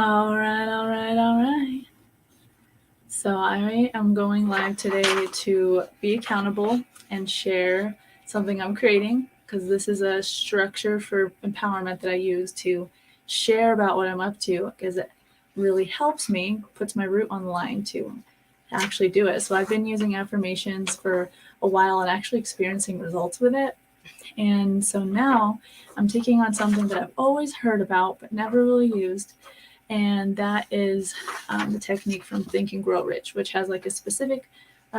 All right. So I am going live today to be accountable and share something I'm creating because this is a structure for empowerment that I use to share about what I'm up to because it really helps me, puts my root on the line to actually do it. So I've been using affirmations for a while and actually experiencing results with it. And so now I'm taking on something that I've always heard about but never really used, and that is the technique from Think and Grow Rich, which has like a specific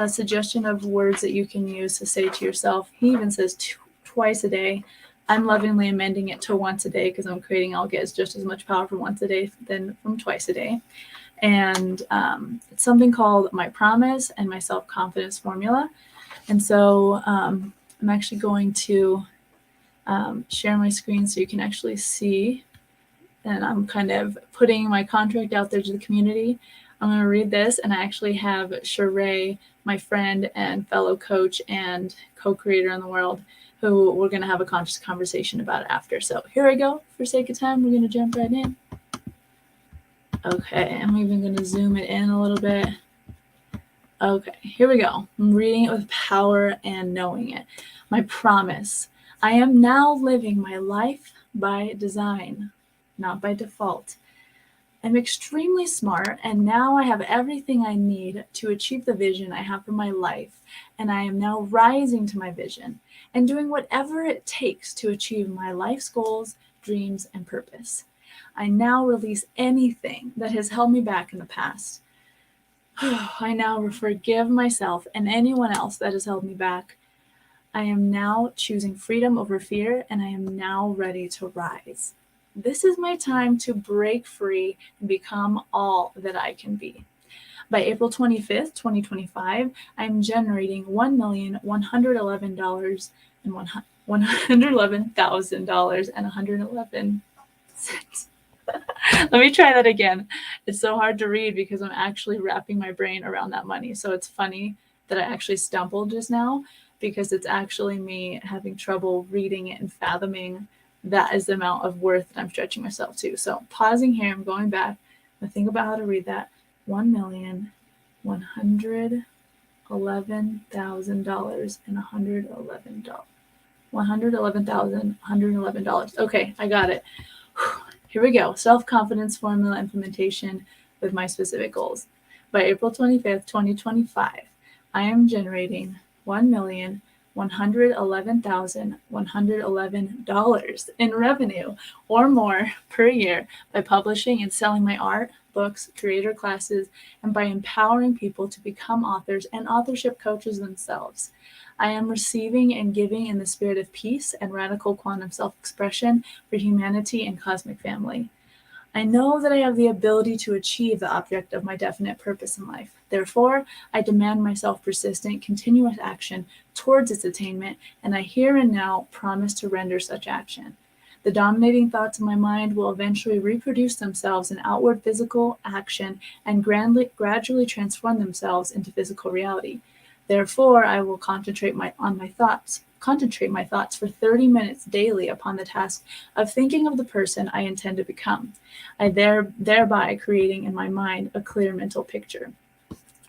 suggestion of words that you can use to say to yourself. He even says twice a day. I'm lovingly amending it to once a day because I'm creating I'll get just as much power from once a day than from twice a day. And it's something called my promise and my self-confidence formula. And so I'm actually going to share my screen so you can actually see, and I'm kind of putting my contract out there to the community. I'm going to read this, and I actually have Sheree, my friend and fellow coach and co-creator in the world, who we're going to have a conscious conversation about it after. So here we go. For sake of time, we're going to jump right in. Okay, I'm even going to zoom it in a little bit. Okay, here we go. I'm reading it with power and knowing it. My promise. I am now living my life by design, not by default. I'm extremely smart, and now I have everything I need to achieve the vision I have for my life, and I am now rising to my vision and doing whatever it takes to achieve my life's goals, dreams, and purpose. I now release anything that has held me back in the past. I now forgive myself and anyone else that has held me back. I am now choosing freedom over fear, and I am now ready to rise. This is my time to break free and become all that I can be. By April 25th, 2025, I'm generating $1,111,000 and $111,000 and 111 cents. Let me try that again. It's so hard to read because I'm actually wrapping my brain around that money. So it's funny that I actually stumbled just now because it's actually me having trouble reading it and fathoming that is the amount of worth that I'm stretching myself to. So pausing here, I'm going back. I think about how to read that. $1,111,000 and $111. $111,111. Okay, I got it. Here we go. Self-confidence formula implementation with my specific goals. By April 25th, 2025, I am generating $1,111,111 in revenue or more per year by publishing and selling my art, books, creator classes, and by empowering people to become authors and authorship coaches themselves. I am receiving and giving in the spirit of peace and radical quantum self-expression for humanity and cosmic family. I know that I have the ability to achieve the object of my definite purpose in life. Therefore, I demand myself persistent, continuous action towards its attainment, and I here and now promise to render such action. The dominating thoughts of my mind will eventually reproduce themselves in outward physical action and gradually transform themselves into physical reality. Therefore, I will concentrate my thoughts for 30 minutes daily upon the task of thinking of the person I intend to become. I thereby creating in my mind a clear mental picture.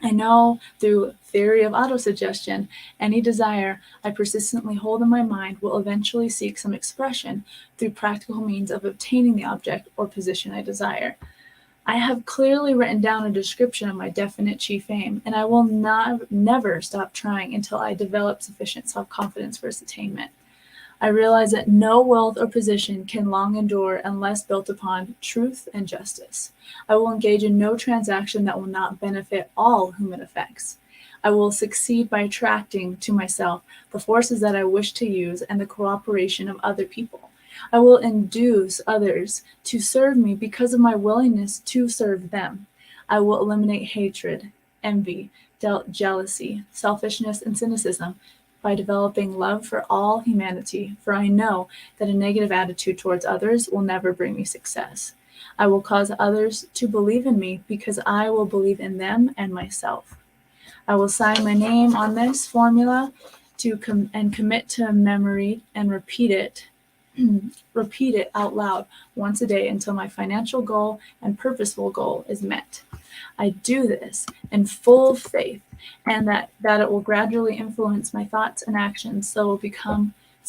I know through theory of autosuggestion, any desire I persistently hold in my mind will eventually seek some expression through practical means of obtaining the object or position I desire. I have clearly written down a description of my definite chief aim, and I will never stop trying until I develop sufficient self-confidence for its attainment. I realize that no wealth or position can long endure unless built upon truth and justice. I will engage in no transaction that will not benefit all whom it affects. I will succeed by attracting to myself the forces that I wish to use and the cooperation of other people. I will induce others to serve me because of my willingness to serve them. I will eliminate hatred, envy, jealousy, selfishness, and cynicism by developing love for all humanity, for I know that a negative attitude towards others will never bring me success. I will cause others to believe in me because I will believe in them and myself. I will sign my name on this formula and commit to memory and repeat it repeat it out loud once a day until my financial goal and purposeful goal is met. I do this in full faith and that it will gradually influence my thoughts and actions so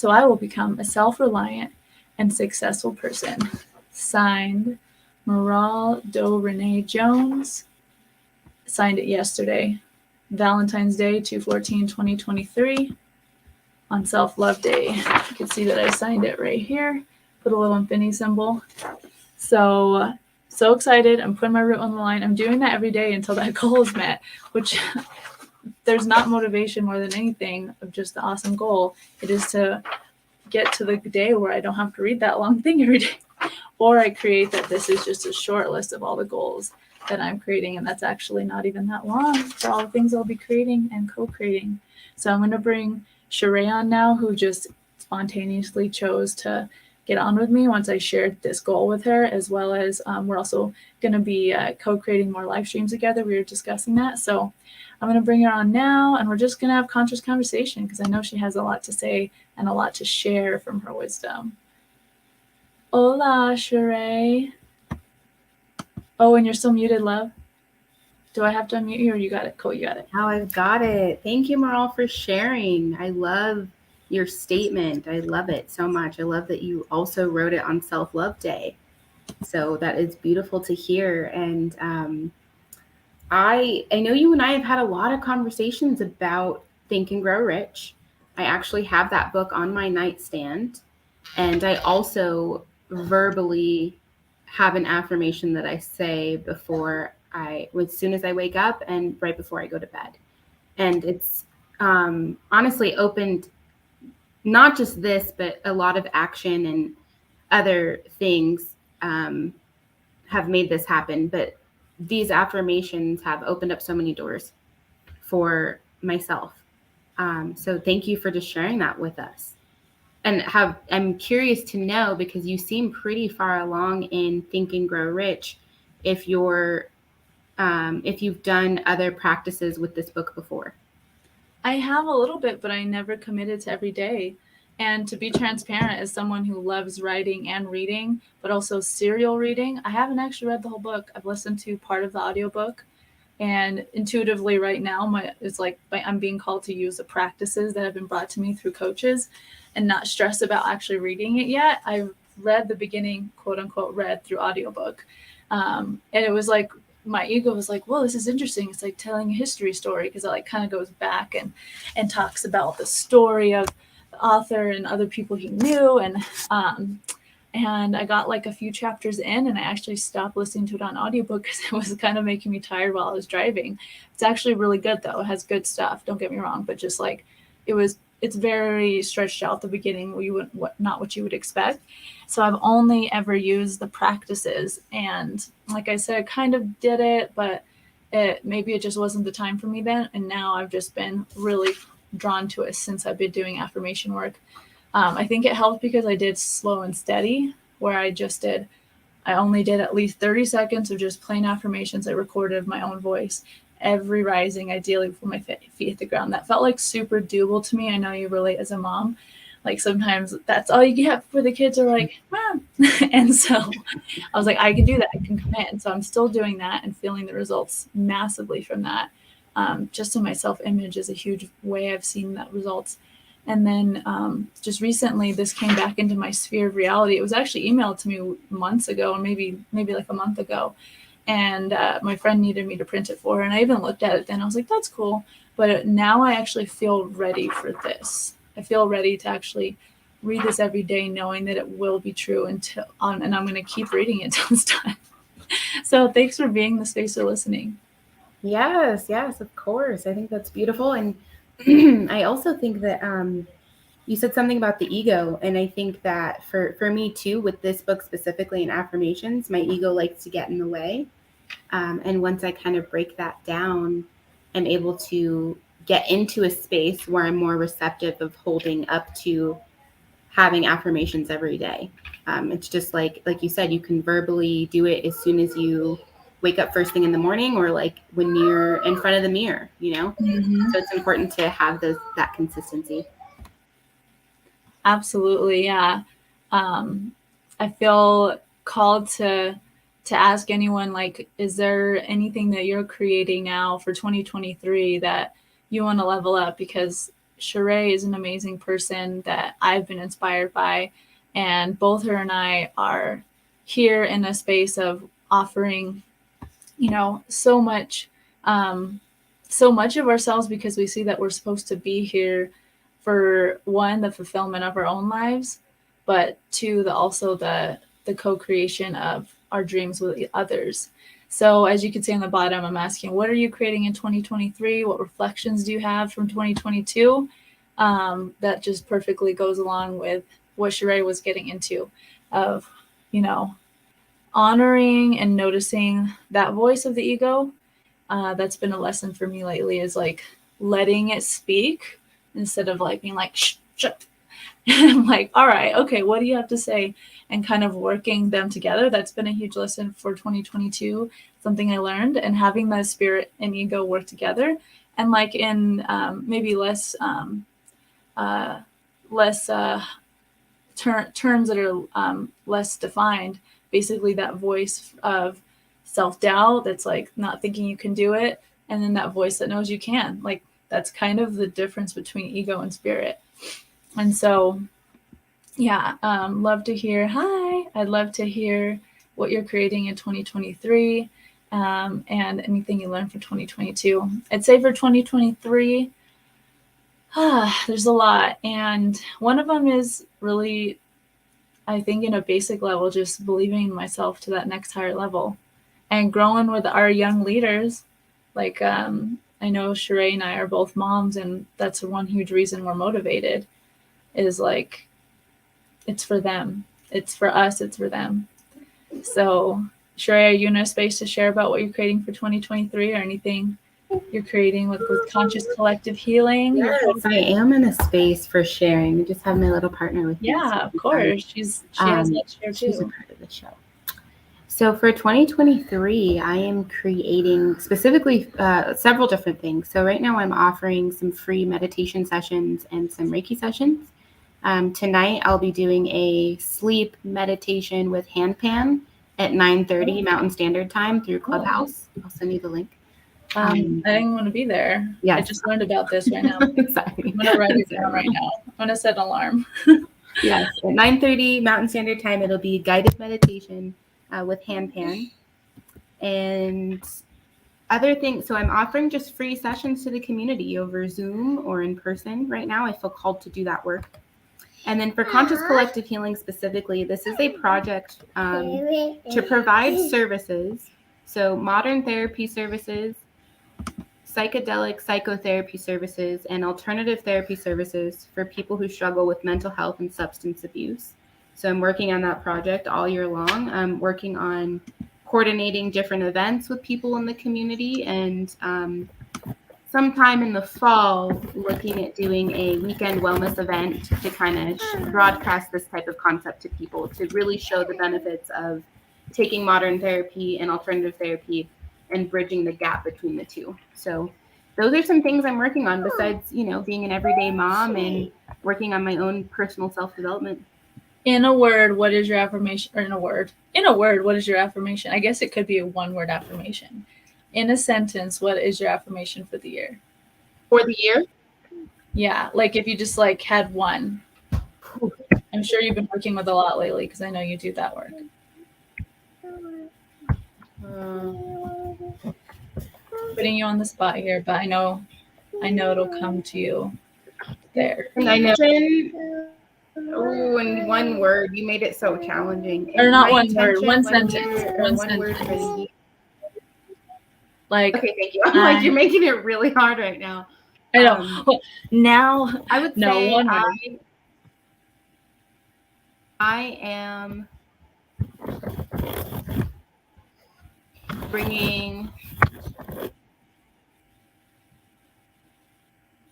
I will become a self-reliant and successful person. Signed, Moral Do Renee Jones. Signed it yesterday. Valentine's Day, 2/14/2023. On Self-Love Day. You can see that I signed it right here. Put a little infinity symbol. So excited. I'm putting my root on the line. I'm doing that every day until that goal is met, which there's not motivation more than anything of just the awesome goal. It is to get to the day where I don't have to read that long thing every day. Or I create that this is just a short list of all the goals that I'm creating, and that's actually not even that long for all the things I'll be creating and co-creating. So I'm going to bring Sheree on now, who just spontaneously chose to get on with me once I shared this goal with her, as well as we're also going to be co-creating more live streams together. We were discussing that. So I'm going to bring her on now, and we're just going to have conscious conversation because I know she has a lot to say and a lot to share from her wisdom. Hola, Sheree. Oh, and you're still muted, love. Do I have to unmute you or you got it? Cool, you got it. Oh, I've got it. Thank you, Moral, for sharing. I love your statement. I love it so much. I love that you also wrote it on Self-Love Day. So that is beautiful to hear. And I know you and I have had a lot of conversations about Think and Grow Rich. I actually have that book on my nightstand. And I also verbally have an affirmation that I say as soon as I wake up and right before I go to bed. And it's honestly opened not just this, but a lot of action and other things have made this happen. But these affirmations have opened up so many doors for myself. So thank you for just sharing that with us. And I'm curious to know, because you seem pretty far along in Think and Grow Rich, if you've done other practices with this book before. I have a little bit, but I never committed to every day. And to be transparent, as someone who loves writing and reading, but also serial reading, I haven't actually read the whole book. I've listened to part of the audiobook. And intuitively right now, it's like I'm being called to use the practices that have been brought to me through coaches and not stress about actually reading it yet. I've read the beginning, quote unquote, read through audiobook. And it was like, my ego was like, well, this is interesting. It's like telling a history story because it like kind of goes back and talks about the story of the author and other people he knew. And I got like a few chapters in and I actually stopped listening to it on audiobook because it was kind of making me tired while I was driving. It's actually really good though. It has good stuff. Don't get me wrong, but just like it's very stretched out at the beginning. Not what you would expect. So I've only ever used the practices. And like I said, I kind of did it, but maybe it just wasn't the time for me then. And now I've just been really drawn to it since I've been doing affirmation work. I think it helped because I did slow and steady, where I only did at least 30 seconds of just plain affirmations I recorded of my own voice every rising, ideally before my feet hit the ground. That felt like super doable to me. I know you relate as a mom. Like sometimes that's all you get before the kids are like, Mom. And so I was like, I can do that. I can commit. And so I'm still doing that and feeling the results massively from that. Just in my self-image is a huge way I've seen that results. And then just recently, this came back into my sphere of reality. It was actually emailed to me months ago, or maybe like a month ago. And my friend needed me to print it for her. And I even looked at it then. I was like, that's cool. But now I actually feel ready for this. I feel ready to actually read this every day, knowing that it will be true and I'm going to keep reading it until it's done. So thanks for being the space for listening. Yes, of course. I think that's beautiful. And I also think that you said something about the ego. And I think that for me too, with this book specifically in affirmations, my ego likes to get in the way. And once I kind of break that down, I'm able to get into a space where I'm more receptive of holding up to having affirmations every day. It's just like you said, you can verbally do it as soon as you wake up first thing in the morning, or like when you're in front of the mirror, Mm-hmm. So it's important to have that consistency. Absolutely, yeah. I feel called to ask anyone, like, is there anything that you're creating now for 2023 that you want to level up? Because Sheree is an amazing person that I've been inspired by, and both her and I are here in a space of offering, so much, so much of ourselves, because we see that we're supposed to be here for, one, the fulfillment of our own lives, but two, the co-creation of our dreams with others. So as you can see on the bottom, I'm asking, what are you creating in 2023? What reflections do you have from 2022? That just perfectly goes along with what Sheree was getting into, of, honoring and noticing that voice of the ego. That's been a lesson for me lately, is like letting it speak instead of like being like, shh, shut. I'm like, all right, okay, what do you have to say? And kind of working them together. That's been a huge lesson for 2022, something I learned, and having that spirit and ego work together. And like in maybe less less terms that are less defined, basically that voice of self-doubt that's like not thinking you can do it, and then that voice that knows you can. Like, that's kind of the difference between ego and spirit. And so, yeah, love to hear. Hi, I'd love to hear what you're creating in 2023, and anything you learned from 2022. I'd say for 2023, there's a lot. And one of them is really, I think, in a basic level, just believing in myself to that next higher level and growing with our young leaders. Like, I know Sheree and I are both moms, and that's one huge reason we're motivated, is like, it's for them. It's for us. It's for them. So, Sheree, are you in a space to share about what you're creating for 2023, or anything you're creating with conscious collective healing? Yes, I am in a space for sharing. I just have my little partner with me. Yeah, of course. She has that share too. She's a part of the show. So for 2023, I am creating specifically several different things. So right now I'm offering some free meditation sessions and some Reiki sessions. Tonight I'll be doing a sleep meditation with handpan at 9:30 Mountain Standard Time through Clubhouse. I'll send you the link. I didn't want to be there. Yes. I just learned about this right now. Sorry. I'm going to write it down right now. I'm going to set an alarm. Yes, at 9:30 Mountain Standard Time, it'll be guided meditation with handpan and other things. So I'm offering just free sessions to the community over Zoom or in person. Right now, I feel called to do that work. And then for Conscious Collective Healing specifically, this is a project to provide services. So modern therapy services, psychedelic psychotherapy services, and alternative therapy services for people who struggle with mental health and substance abuse. So I'm working on that project all year long. I'm working on coordinating different events with people in the community, and sometime in the fall, looking at doing a weekend wellness event to kind of broadcast this type of concept to people, to really show the benefits of taking modern therapy and alternative therapy and bridging the gap between the two. So those are some things I'm working on besides, being an everyday mom and working on my own personal self-development. In a word, what is your affirmation? Or in a word, what is your affirmation? I guess it could be a one-word affirmation. In a sentence, what is your affirmation for the year? For the year? Yeah, like if you just like had one. I'm sure you've been working with a lot lately, because I know you do that work. Putting you on the spot here, but I know it'll come to you there. And I know. Oh, and one word. You made it so challenging. Or not one word, one sentence. One word for the year. Like, okay, thank you. I'm like, you're making it really hard right now. I know. Now, I would no, say one word. I am bringing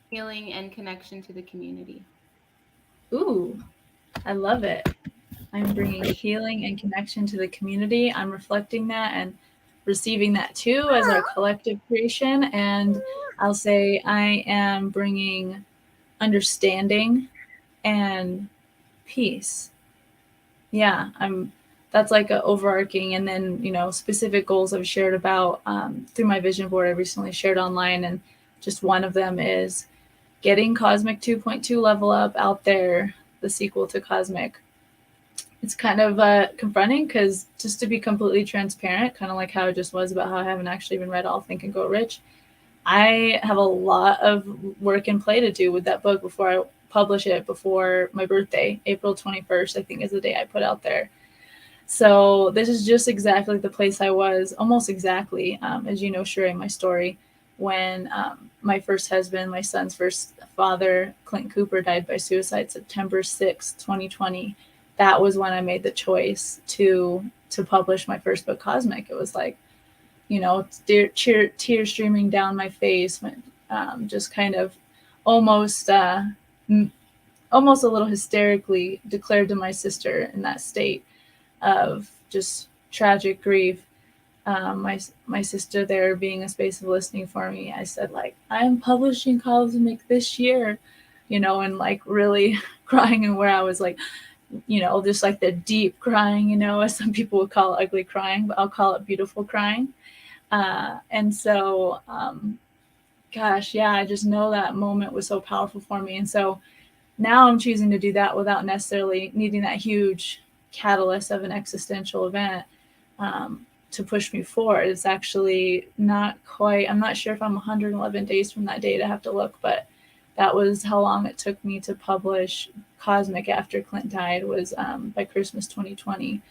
healing and connection to the community. Ooh, I love it. I'm bringing healing and connection to the community. I'm reflecting that and receiving that too as our collective creation. And I'll say I am bringing understanding and peace Yeah, that's like a overarching, and then specific goals I've shared about through my vision board I recently shared online, and just one of them is getting Cosmic 2.2 level up out there, the sequel to Cosmic. It's kind of confronting because, just to be completely transparent, kind of like how it just was about how I haven't actually even read all Think and Grow Rich, I have a lot of work and play to do with that book before I publish it, before my birthday. April 21st, I think, is the day I put out there. So this is just exactly the place I was, almost exactly, as you know, sharing my story, when my first husband, my son's first father, Clint Cooper, died by suicide September 6th, 2020. That was when I made the choice to publish my first book, Cosmic. It was like, tears streaming down my face, just kind of almost, almost a little hysterically declared to my sister in that state of just tragic grief. My sister there being a space of listening for me, I said, like, I'm publishing Cosmic this year, and like really crying, and where I was like, just like the deep crying, as some people would call it ugly crying, but I'll call it beautiful crying. And so, gosh, yeah, I just know that moment was so powerful for me. And so now I'm choosing to do that without necessarily needing that huge catalyst of an existential event to push me forward. It's actually not quite, I'm not sure if I'm 111 days from that date. I have to look, but that was how long it took me to publish Cosmic after Clint died, was by Christmas 2020.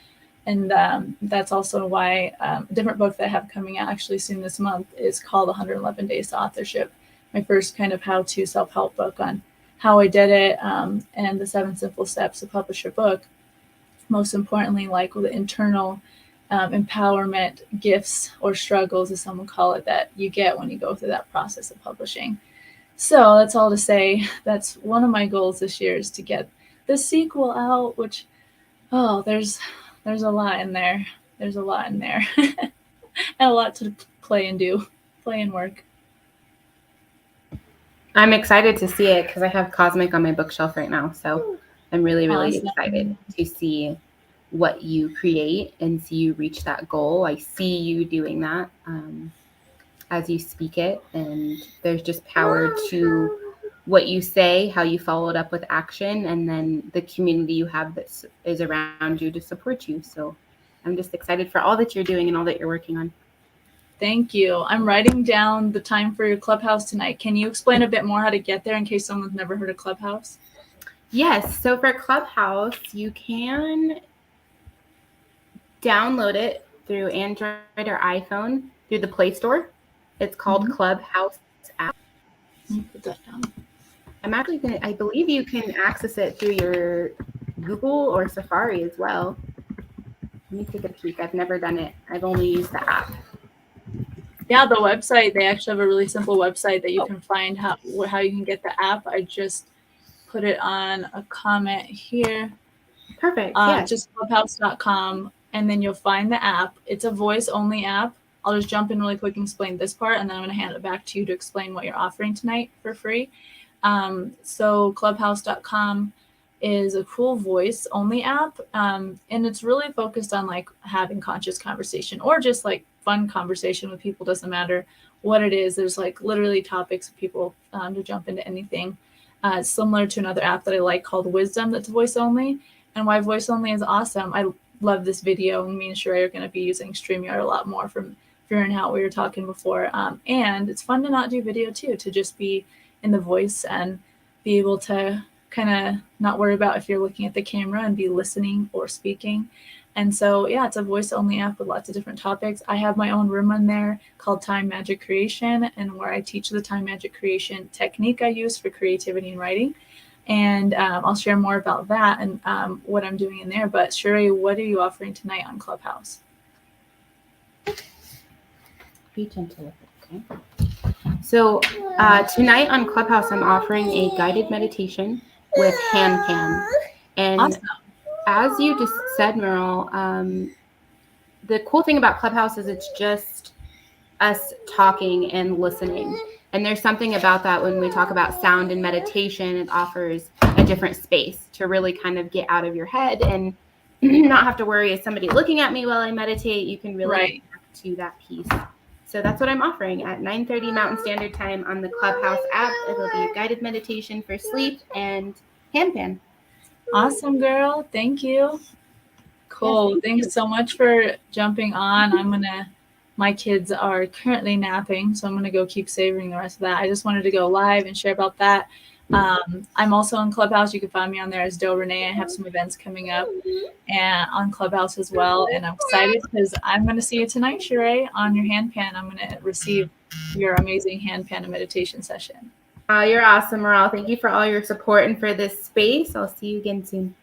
And that's also why a different book that I have coming out actually soon this month is called 111 Days to Authorship, my first kind of how-to self-help book on how I did it, and the 7 simple steps to publish a book. Most importantly, like with the internal empowerment gifts or struggles, as some would call it, that you get when you go through that process of publishing. So that's all to say, that's one of my goals this year, is to get the sequel out, which, there's a lot in there. There's a lot in there. And a lot to play and work. I'm excited to see it because I have Cosmic on my bookshelf right now. So I'm really, really excited to see what you create and see you reach that goal. I see you doing that as you speak it. And there's just power to what you say, how you follow it up with action, and then the community you have that is around you to support you. So I'm just excited for all that you're doing and all that you're working on. Thank you. I'm writing down the time for your Clubhouse tonight. Can you explain a bit more how to get there in case someone's never heard of Clubhouse? Yes. So for Clubhouse, you can download it through Android or iPhone through the Play Store. It's called Clubhouse app. Let me put that down. I believe you can access it through your Google or Safari as well. Let me take a peek. I've never done it. I've only used the app. Yeah, the website, they actually have a really simple website that you can find how you can get the app. I just put it on a comment here. Perfect. Yes. Just clubhouse.com, and then you'll find the app. It's a voice-only app. I'll just jump in really quick and explain this part, and then I'm going to hand it back to you to explain what you're offering tonight for free. So clubhouse.com is a cool voice-only app, and it's really focused on like having conscious conversation or just like fun conversation with people. Doesn't matter what it is. There's like literally topics of people to jump into anything. Similar to another app that I like called Wisdom, that's voice only. And why voice only is awesome, I love this video, and me and Sheree are going to be using StreamYard a lot more from figuring out what we were talking before. And it's fun to not do video too, to just be in the voice and be able to kind of not worry about if you're looking at the camera and be listening or speaking. And so, yeah, it's a voice-only app with lots of different topics. I have my own room on there called Time Magic Creation, and where I teach the time magic creation technique I use for creativity and writing. And I'll share more about that and what I'm doing in there. But Sheree, what are you offering tonight on Clubhouse? Be gentle with it, okay? So tonight on Clubhouse, I'm offering a guided meditation with hand pan. And awesome. As you just said, Merle, the cool thing about Clubhouse is it's just us talking and listening. And there's something about that when we talk about sound and meditation, it offers a different space to really kind of get out of your head and not have to worry, is somebody looking at me while I meditate? You can really Right. get back to that piece. So that's what I'm offering at 9:30 Mountain Standard Time on the Clubhouse app. It'll be a guided meditation for sleep and handpan. Awesome, girl. Thank you. Cool. Yes, Thanks so much for jumping on. My kids are currently napping, so I'm going to go keep savoring the rest of that. I just wanted to go live and share about that. I'm also on Clubhouse. You can find me on there as Doe Renee. I have some events coming up and on Clubhouse as well. And I'm excited because I'm going to see you tonight, Sheree, on your handpan. I'm going to receive your amazing handpan and meditation session. You're awesome, Morale. Thank you for all your support and for this space. I'll see you again soon.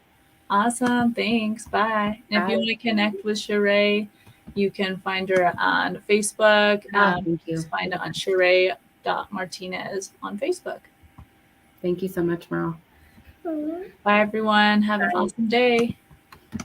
Awesome. Thanks. Bye. And if you want to connect with Sheree, you can find her on Facebook. Thank you. Just find it on Sheree.Martinez on Facebook. Thank you so much, Morale. Bye, everyone. Have an awesome day.